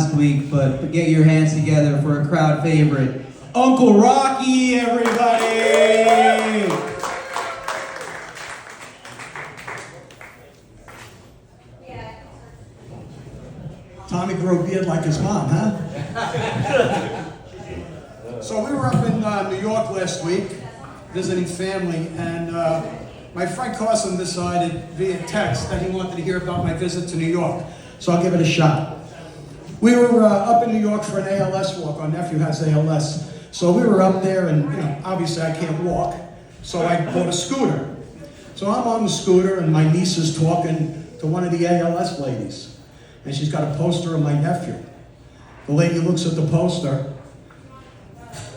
last week, but get your hands together for a crowd favorite, Uncle Rocky, everybody! Tommy grew a beard like his mom, huh? So we were up in New York last week, visiting family, and my friend Carson decided via text that he wanted to hear about my visit to New York. So I'll give it a shot. We were up in New York for an ALS walk. Our nephew has ALS. So we were up there, and obviously I can't walk, so I bought a scooter. So I'm on the scooter, and my niece is talking to one of the ALS ladies. And she's got a poster of my nephew. The lady looks at the poster,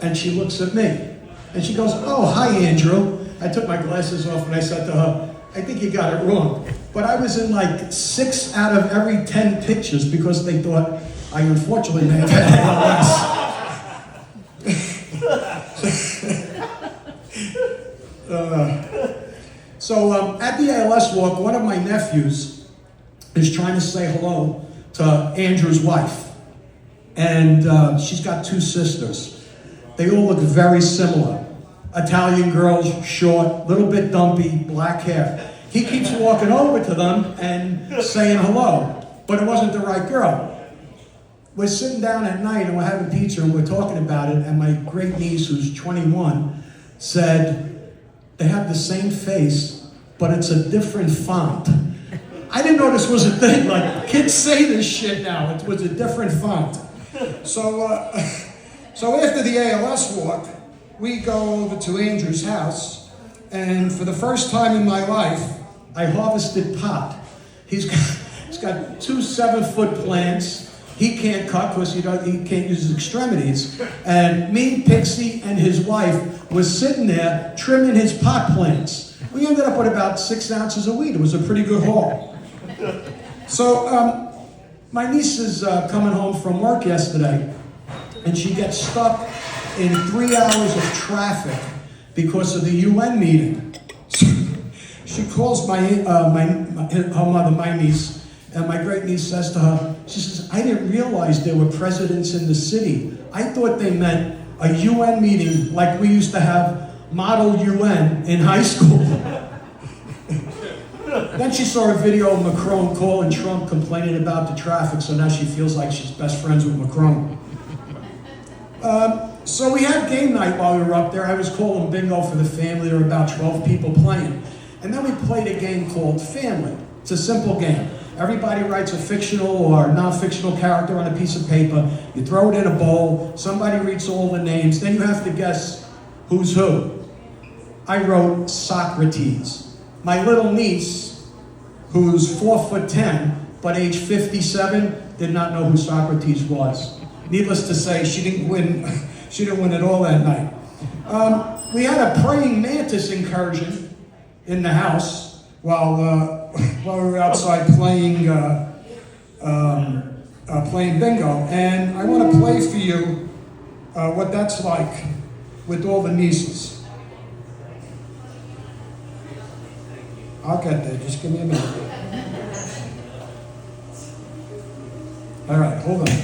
and she looks at me. And she goes, "Oh, hi, Andrew." I took my glasses off, and I said to her, "I think you got it wrong." But I was in like 6 out of every 10 pictures because they thought I unfortunately may have had ALS. So at the ALS walk, one of my nephews is trying to say hello to Andrew's wife. And she's got 2 sisters. They all look very similar. Italian girls, short, little bit dumpy, black hair. He keeps walking over to them and saying hello, but it wasn't the right girl. We're sitting down at night and we're having pizza and we're talking about it, and my great niece, who's 21, said, "They have the same face, but it's a different font." I didn't know this was a thing. Like, kids say this shit now. It was a different font. So after the ALS walk, we go over to Andrew's house, and for the first time in my life, I harvested pot. He's got 2 7-foot plants. He can't cut because he can't use his extremities. And me, Pixie, and his wife was sitting there trimming his pot plants. We ended up with about 6 ounces of weed. It was a pretty good haul. So my niece is coming home from work yesterday, and she gets stuck in 3 hours of traffic because of the UN meeting. She calls her mother, my niece, and my great niece says to her, she says, "I didn't realize there were presidents in the city. I thought they meant a UN meeting like we used to have Model UN in high school." Then she saw a video of Macron calling Trump complaining about the traffic, so now she feels like she's best friends with Macron. So we had game night while we were up there. I was calling bingo for the family. There were about 12 people playing. And then we played a game called Family. It's a simple game. Everybody writes a fictional or non-fictional character on a piece of paper. You throw it in a bowl. Somebody reads all the names. Then you have to guess who's who. I wrote Socrates. My little niece, who's 4'10", but age 57, did not know who Socrates was. Needless to say, she didn't win at all that night. We had a praying mantis incursion in the house while we were outside playing bingo. And I want to play for you what that's like with all the nieces. I'll get there, just give me a minute. All right, hold on,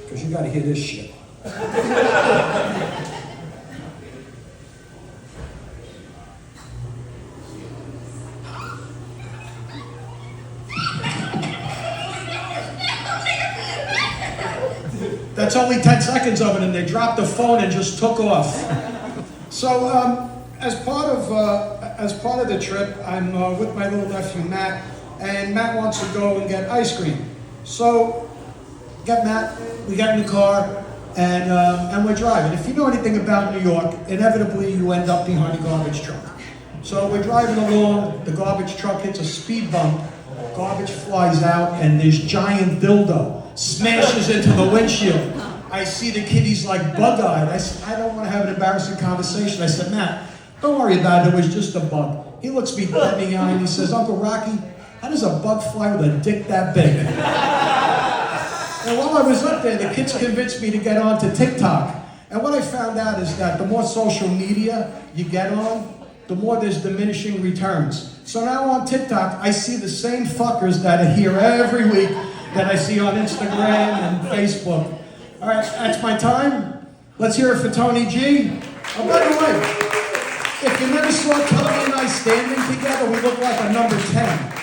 because you got to hear this shit. That's only 10 seconds of it, and they dropped the phone and just took off. So, as part of the trip, I'm with my little nephew Matt, and Matt wants to go and get ice cream. So, get Matt, we got in the car, and we're driving. If you know anything about New York, inevitably you end up behind a garbage truck. So we're driving along, the garbage truck hits a speed bump, garbage flies out, and this giant dildo smashes into the windshield. I see the kid, he's like bug-eyed. I said, "I don't want to have an embarrassing conversation." I said, "Matt, don't worry about it, it was just a bug." He looks me dead in the eye and he says, "Uncle Rocky, how does a bug fly with a dick that big?" And while I was up there, the kids convinced me to get onto TikTok. And what I found out is that the more social media you get on, the more there's diminishing returns. So now on TikTok, I see the same fuckers that are here every week that I see on Instagram and Facebook. All right, that's my time. Let's hear it for Tony G. Oh, by the way, if you never saw Tony and I standing together, we look like a number 10.